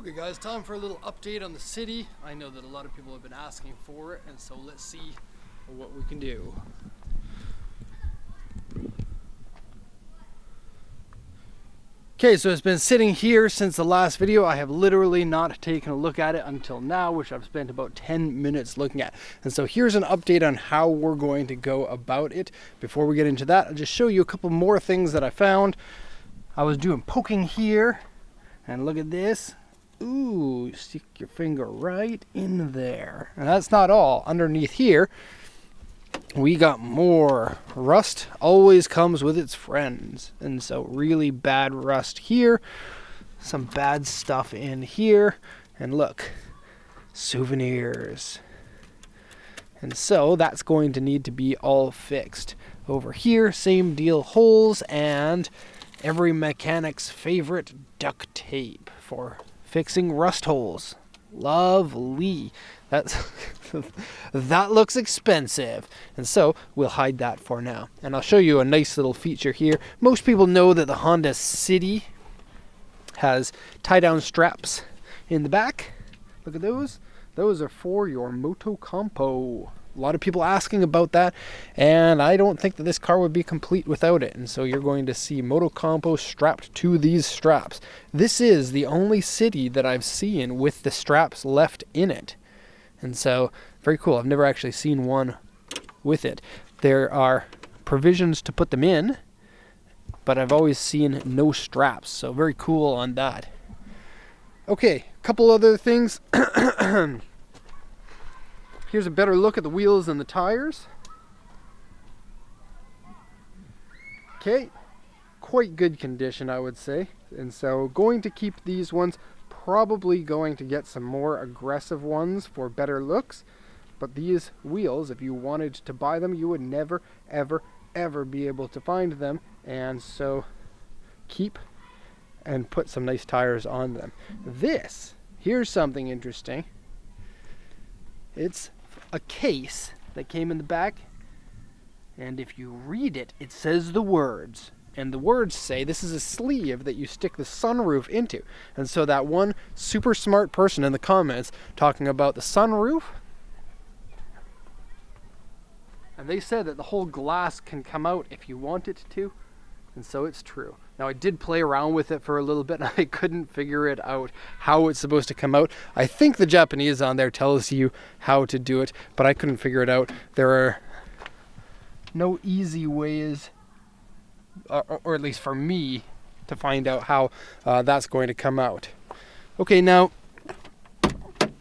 Okay guys, time for a little update on the city. I know that a lot of people have been asking for it, and so let's see what we can do. Okay, so it's been sitting here since the last video. I have literally not taken a look at it until now, which I've spent about 10 minutes looking at. And so here's an update on how we're going to go about it. Before we get into that, I'll just show you a couple more things that I found. I was doing poking here, and look at this. Ooh, stick your finger right in there. And that's not all. Underneath here, we got more. Rust always comes with its friends. And so really bad rust here. Some bad stuff in here. And look, souvenirs. And so that's going to need to be all fixed. Over here, same deal, holes and every mechanic's favorite duct tape for fixing rust holes. Lovely. That looks expensive. And so we'll hide that for now. And I'll show you a nice little feature here. Most people know that the Honda City has tie-down straps in the back. Look at those. Those are for your moto compo. A lot of people asking about that, and I don't think that this car would be complete without it. And so you're going to see moto compo strapped to these straps. This is the only City that I've seen with the straps left in it. And so very cool. I've never actually seen one with it. There are provisions to put them in, but I've always seen no straps. So very cool on that. Okay, a couple other things. Here's a better look at the wheels and the tires. Okay, quite good condition, I would say. And so going to keep these ones, probably going to get some more aggressive ones for better looks. But these wheels, if you wanted to buy them, you would never, ever, ever be able to find them. And so keep and put some nice tires on them. Here's something interesting. It's a case that came in the back, and if you read it, it says the words, and the words say this is a sleeve that you stick the sunroof into. And so that one super smart person in the comments talking about the sunroof, and they said that the whole glass can come out if you want it to, and so it's true. Now I did play around with it for a little bit and I couldn't figure it out how it's supposed to come out. I think the Japanese on there tells you how to do it, but I couldn't figure it out. There are no easy ways, or at least for me, to find out how that's going to come out. Okay, now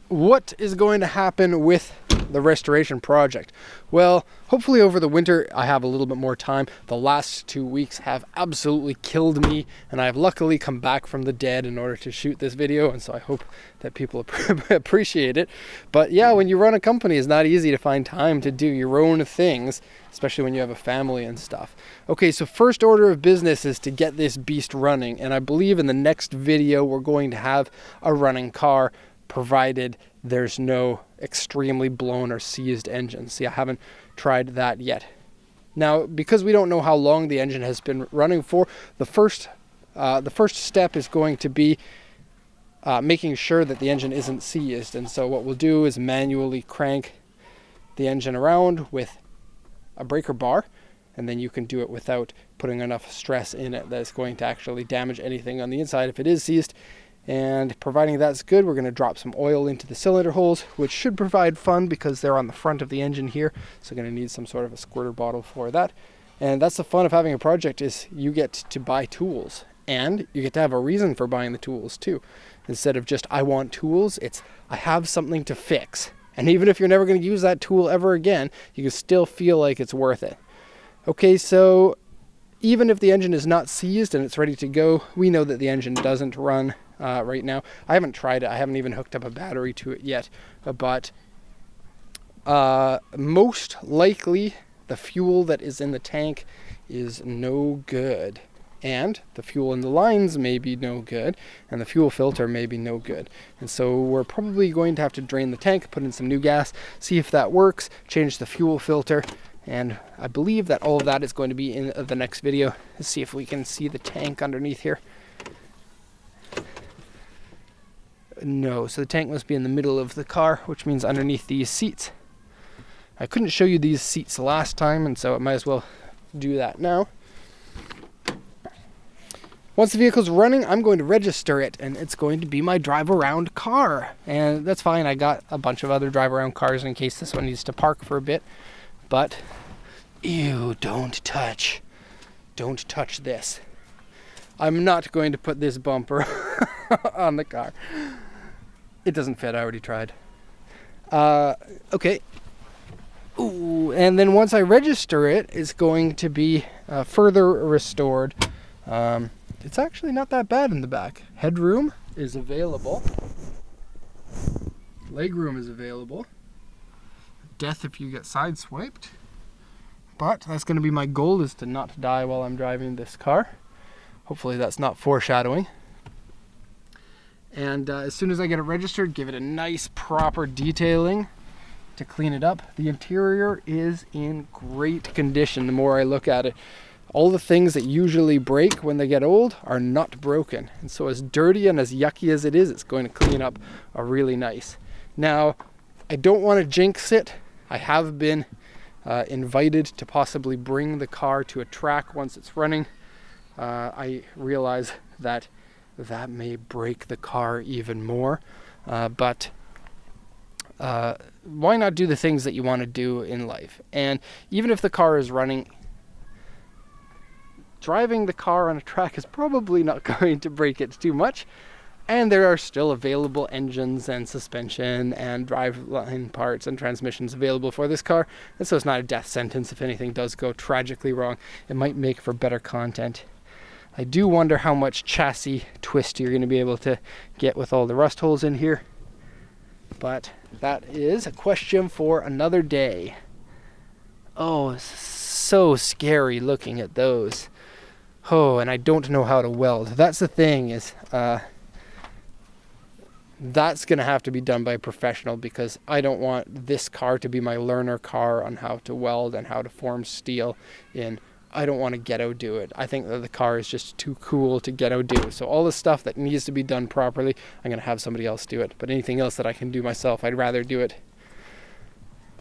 what is going to happen with the restoration project? Well, hopefully over the winter I have a little bit more time. The last 2 weeks have absolutely killed me, and I have luckily come back from the dead in order to shoot this video, and so I hope that people appreciate it. But yeah, when you run a company, it's not easy to find time to do your own things, especially when you have a family and stuff. Okay, so first order of business is to get this beast running, and I believe in the next video we're going to have a running car, provided there's no extremely blown or seized engine. See, I haven't tried that yet. Now, because we don't know how long the engine has been running for, the first step is going to be making sure that the engine isn't seized. And so what we'll do is manually crank the engine around with a breaker bar, and then you can do it without putting enough stress in it that it's going to actually damage anything on the inside if it is seized. And providing that's good, we're going to drop some oil into the cylinder holes, which should provide fun because they're on the front of the engine here. So going to need some sort of a squirter bottle for that. And that's the fun of having a project, is you get to buy tools, and you get to have a reason for buying the tools too. Instead of just, I want tools, it's, I have something to fix. And even if you're never going to use that tool ever again, you can still feel like it's worth it. Okay, so even if the engine is not seized and it's ready to go, we know that the engine doesn't run right now. I haven't tried it. I haven't even hooked up a battery to it yet. But most likely the fuel that is in the tank is no good. And the fuel in the lines may be no good. And the fuel filter may be no good. And so we're probably going to have to drain the tank, put in some new gas, see if that works, change the fuel filter. And I believe that all of that is going to be in the next video. Let's see if we can see the tank underneath here. No, so the tank must be in the middle of the car, which means underneath these seats. I couldn't show you these seats last time, and so I might as well do that now. Once the vehicle's running, I'm going to register it, and it's going to be my drive-around car. And that's fine. I got a bunch of other drive-around cars in case this one needs to park for a bit. But, ew, don't touch this. I'm not going to put this bumper on the car. It doesn't fit. I already tried. Okay. Ooh, and then once I register it, it's going to be further restored. It's actually not that bad in the back. Headroom is available. Legroom is available. Death if you get sideswiped. But that's going to be my goal, is to not die while I'm driving this car. Hopefully that's not foreshadowing. And as soon as I get it registered, give it a nice proper detailing to clean it up. The interior is in great condition the more I look at it. All the things that usually break when they get old are not broken. And so as dirty and as yucky as it is, it's going to clean up really nice. Now, I don't want to jinx it. I have been invited to possibly bring the car to a track once it's running. I realize that may break the car even more. But why not do the things that you want to do in life? And even if the car is running, driving the car on a track is probably not going to break it too much. And there are still available engines and suspension and driveline parts and transmissions available for this car. And so it's not a death sentence if anything does go tragically wrong. It might make for better content. I do wonder how much chassis twist you're going to be able to get with all the rust holes in here. But that is a question for another day. Oh, it's so scary looking at those. Oh, and I don't know how to weld. That's the thing, is that's going to have to be done by a professional, because I don't want this car to be my learner car on how to weld and how to form steel in. I don't want to ghetto do it. I think that the car is just too cool to ghetto do. So all the stuff that needs to be done properly, I'm going to have somebody else do it. But anything else that I can do myself, I'd rather do it.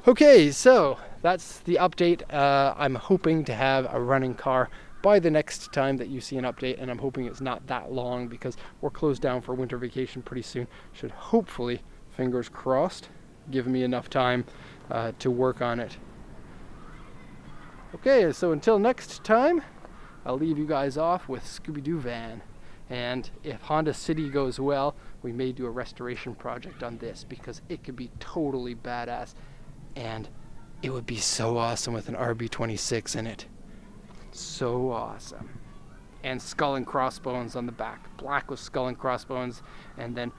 Okay, so that's the update. I'm hoping to have a running car by the next time that you see an update, and I'm hoping it's not that long, because we're closed down for winter vacation pretty soon. Should hopefully, fingers crossed, give me enough time to work on it. Okay, so until next time, I'll leave you guys off with Scooby-Doo Van. And if Honda City goes well, we may do a restoration project on this, because it could be totally badass, and it would be so awesome with an RB26 in it. So awesome. And skull and crossbones on the back. Black with skull and crossbones, and then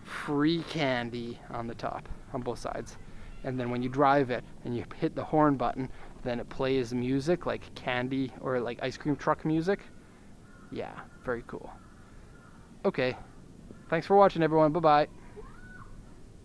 free candy on the top, on both sides. And then when you drive it and you hit the horn button, then it plays music like candy or like ice cream truck music. Yeah, very cool. Okay. Thanks for watching, everyone. Bye-bye.